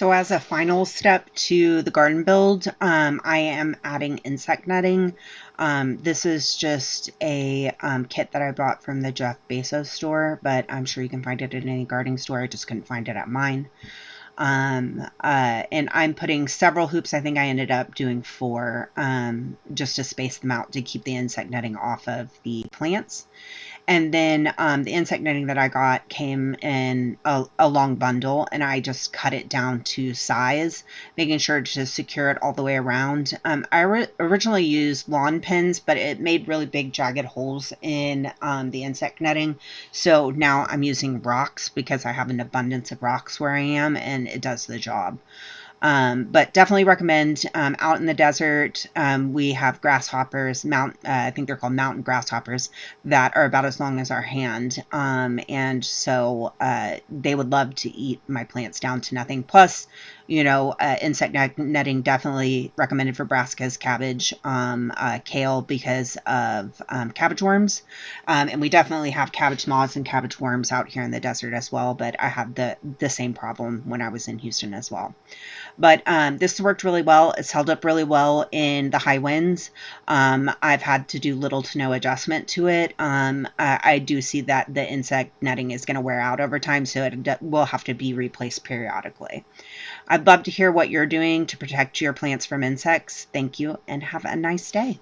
So as a final step to the garden build, I am adding insect netting. This is just a kit that I bought from the Jeff Bezos store, but I'm sure you can find it at any gardening store. I just couldn't find it at mine. And I'm putting several hoops. I think I ended up doing 4, just to space them out to keep the insect netting off of the plants. And then the insect netting that I got came in a long bundle, and I just cut it down to size, making sure to secure it all the way around. I originally used lawn pins, but it made really big jagged holes in the insect netting. So now I'm using rocks because I have an abundance of rocks where I am, and it does the job. But definitely recommend out in the desert. We have grasshoppers, I think they're called mountain grasshoppers, that are about as long as our hand. And so they would love to eat my plants down to nothing. Plus, insect netting definitely recommended for brassicas, cabbage, kale because of cabbage worms. And we definitely have cabbage moths and cabbage worms out here in the desert as well. But I have the same problem when I was in Houston as well. But this worked really well. It's held up really well in the high winds. I've had to do little to no adjustment to it. I do see that the insect netting is going to wear out over time, so it will have to be replaced periodically. I'd love to hear what you're doing to protect your plants from insects. Thank you, and have a nice day.